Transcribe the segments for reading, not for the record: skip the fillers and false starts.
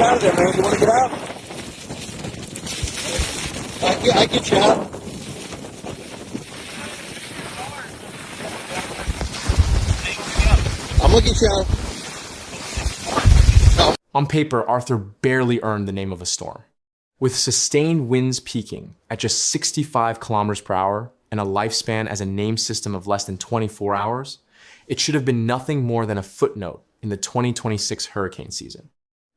out of there, man. You want to get out? Yeah, I get you out. I'm gonna get you out. No. On paper, Arthur barely earned the name of a storm. With sustained winds peaking at just 65 kilometers per hour and a lifespan as a named system of less than 24 hours, it should have been nothing more than a footnote in the 2026 hurricane season.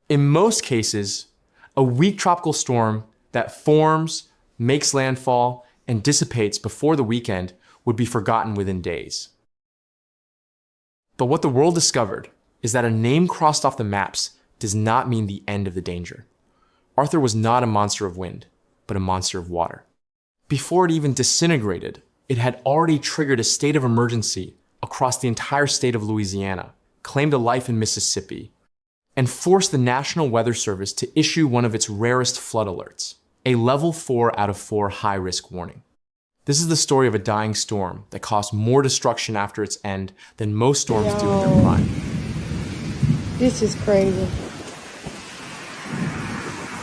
In most cases, a weak tropical storm that forms, makes landfall, and dissipates before the weekend would be forgotten within days. But what the world discovered is that a name crossed off the maps does not mean the end of the danger. Arthur was not a monster of wind, but a monster of water. Before it even disintegrated, it had already triggered a state of emergency across the entire state of Louisiana, claimed a life in Mississippi, and forced the National Weather Service to issue one of its rarest flood alerts, a level 4 out of 4 high-risk warning. This is the story of a dying storm that caused more destruction after its end than most storms do in their prime. This is crazy.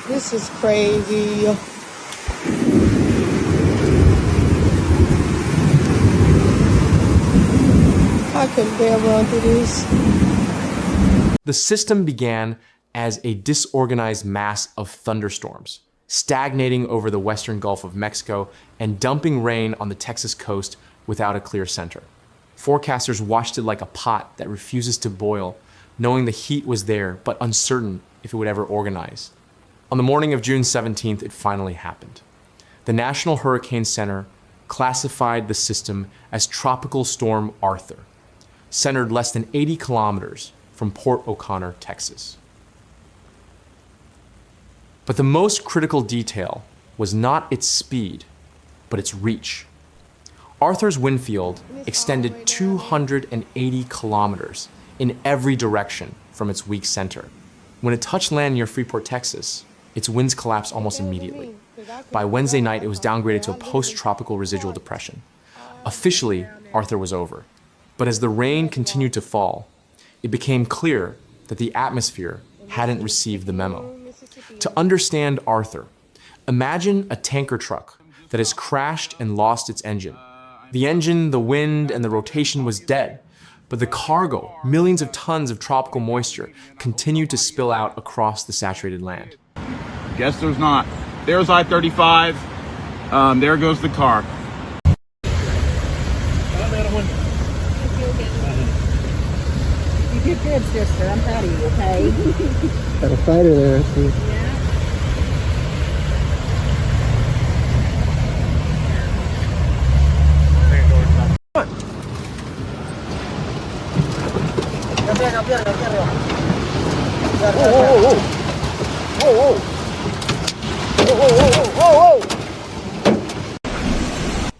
This is crazy. I couldn't bear run through this. The system began as a disorganized mass of thunderstorms, stagnating over the western Gulf of Mexico and dumping rain on the Texas coast without a clear center. Forecasters watched it like a pot that refuses to boil, knowing the heat was there, but uncertain if it would ever organize. On the morning of June 17th, it finally happened. The National Hurricane Center classified the system as Tropical Storm Arthur, centered less than 80 kilometers from Port O'Connor, Texas. But the most critical detail was not its speed, but its reach. Arthur's wind field extended 280 kilometers in every direction from its weak center. When it touched land near Freeport, Texas, its winds collapsed almost immediately. By Wednesday night, it was downgraded to a post-tropical residual depression. Officially, Arthur was over. But as the rain continued to fall, it became clear that the atmosphere hadn't received the memo. To understand Arthur, imagine a tanker truck that has crashed and lost its engine. The engine, the wind, and the rotation was dead, but the cargo, millions of tons of tropical moisture, continued to spill out across the saturated land. Guess there's not. There's I-35. There goes the car. You did good, sister. I'm proud of you, okay? Got a fighter there, I see.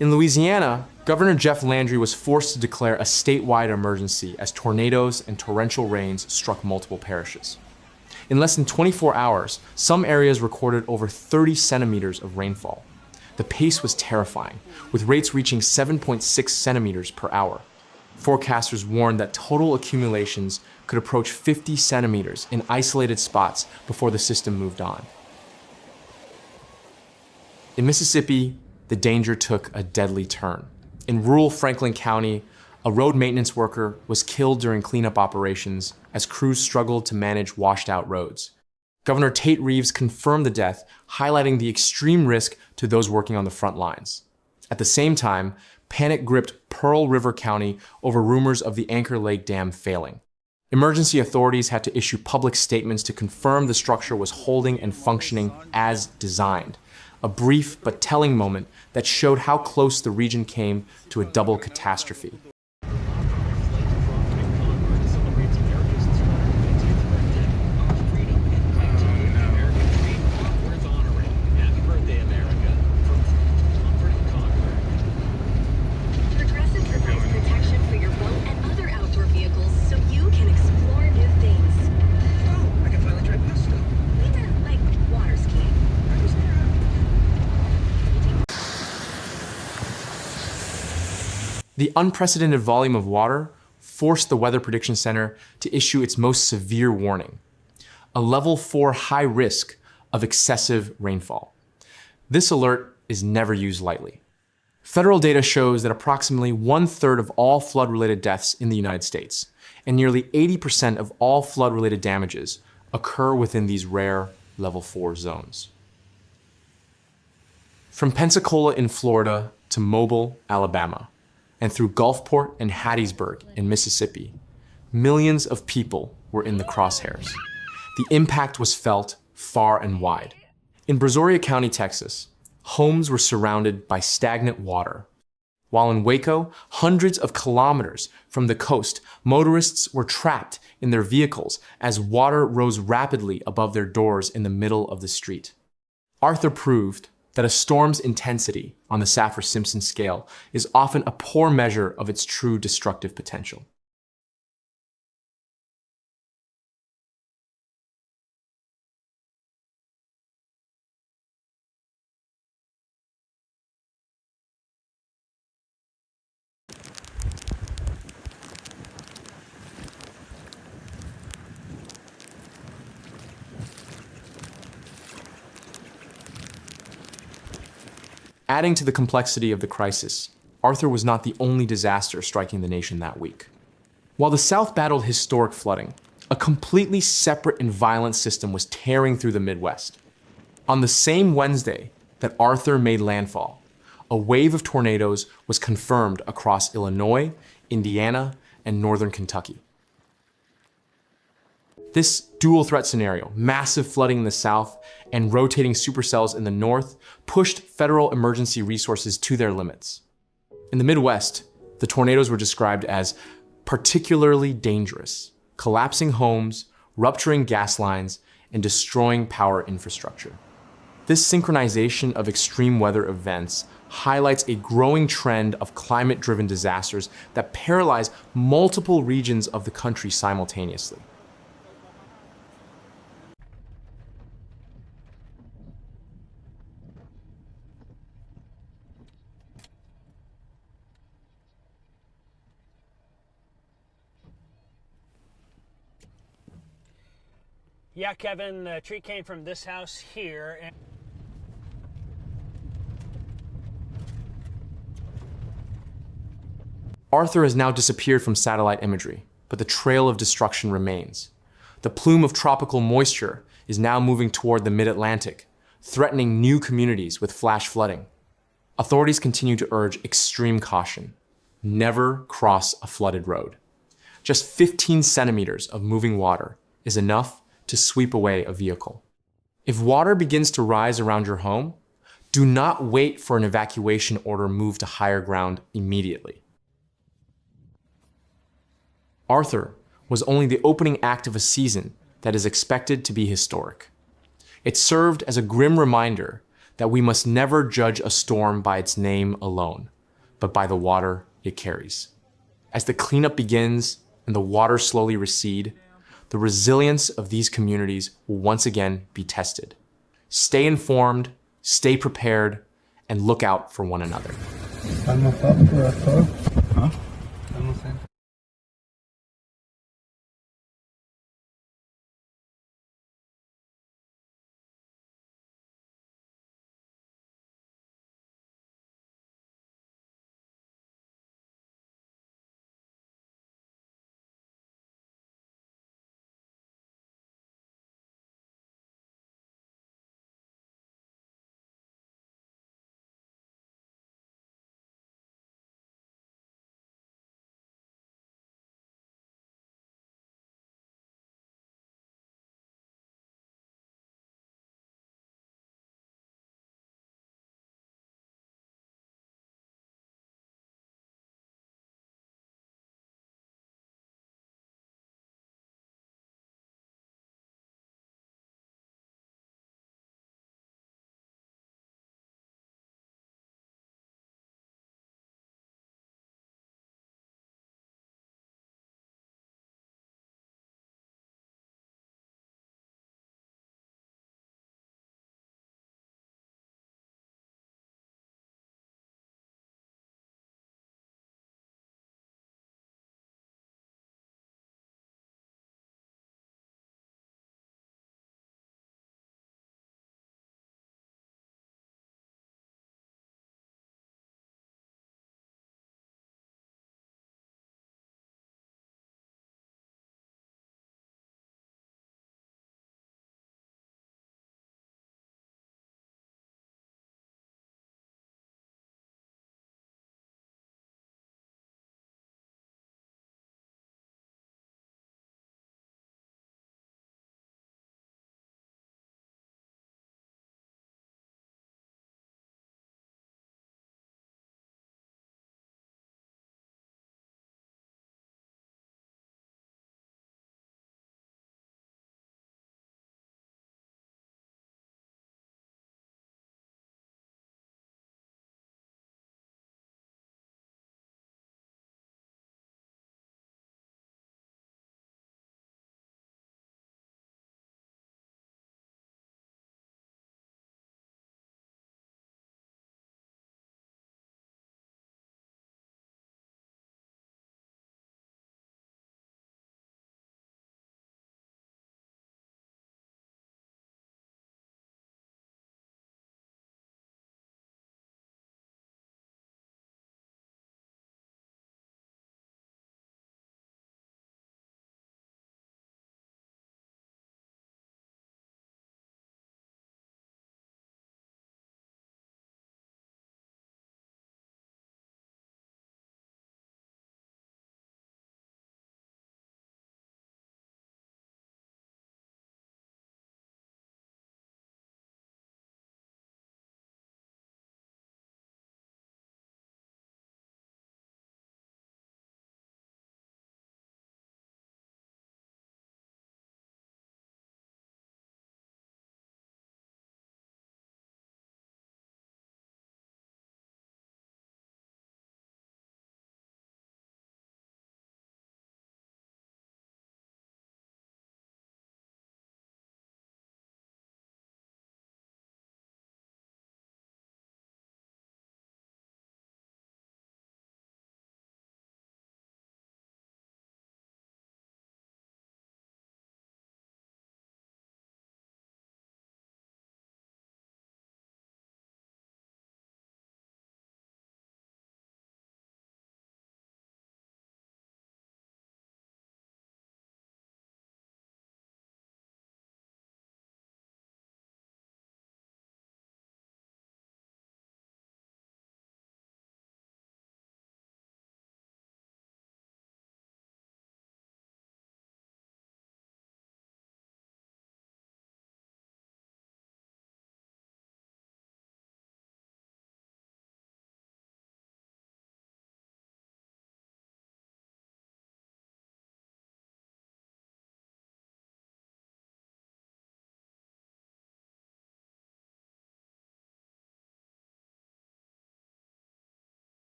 In Louisiana, Governor Jeff Landry was forced to declare a statewide emergency as tornadoes and torrential rains struck multiple parishes. In less than 24 hours, some areas recorded over 30 centimeters of rainfall. The pace was terrifying, with rates reaching 7.6 centimeters per hour. Forecasters warned that total accumulations could approach 50 centimeters in isolated spots before the system moved on. In Mississippi, the danger took a deadly turn. In rural Franklin County, a road maintenance worker was killed during cleanup operations as crews struggled to manage washed-out roads. Governor Tate Reeves confirmed the death, highlighting the extreme risk to those working on the front lines. At the same time, panic gripped Pearl River County over rumors of the Anchor Lake Dam failing. Emergency authorities had to issue public statements to confirm the structure was holding and functioning as designed. A brief but telling moment that showed how close the region came to a double catastrophe. The unprecedented volume of water forced the Weather Prediction Center to issue its most severe warning. a level 4 high risk of excessive rainfall. This alert is never used lightly. Federal data shows that approximately 1/3 of all flood-related deaths in the United States and nearly 80% of all flood-related damages occur within these rare level 4 zones. From Pensacola in Florida to Mobile, Alabama, and through Gulfport and Hattiesburg in Mississippi, millions of people were in the crosshairs. The impact was felt far and wide. In Brazoria County, Texas, homes were surrounded by stagnant water, while in Waco, hundreds of kilometers from the coast, motorists were trapped in their vehicles as water rose rapidly above their doors in the middle of the street. Arthur proved that a storm's intensity on the Saffir-Simpson scale is often a poor measure of its true destructive potential. Adding to the complexity of the crisis, Arthur was not the only disaster striking the nation that week. While the South battled historic flooding, a completely separate and violent system was tearing through the Midwest. On the same Wednesday that Arthur made landfall, a wave of tornadoes was confirmed across Illinois, Indiana, and northern Kentucky. This dual threat scenario, massive flooding in the south and rotating supercells in the north, pushed federal emergency resources to their limits. In the Midwest, the tornadoes were described as particularly dangerous, collapsing homes, rupturing gas lines, and destroying power infrastructure. This synchronization of extreme weather events highlights a growing trend of climate-driven disasters that paralyze multiple regions of the country simultaneously. Yeah, Kevin, the tree came from this house here. And Arthur has now disappeared from satellite imagery, but the trail of destruction remains. The plume of tropical moisture is now moving toward the mid-Atlantic, threatening new communities with flash flooding. Authorities continue to urge extreme caution. Never cross a flooded road. Just 15 centimeters of moving water is enough to sweep away a vehicle. If water begins to rise around your home, do not wait for an evacuation order moved to higher ground immediately. Arthur was only the opening act of a season that is expected to be historic. It served as a grim reminder that we must never judge a storm by its name alone, but by the water it carries. As the cleanup begins and the waters slowly recede, the resilience of these communities will once again be tested. Stay informed, stay prepared, and look out for one another. Huh?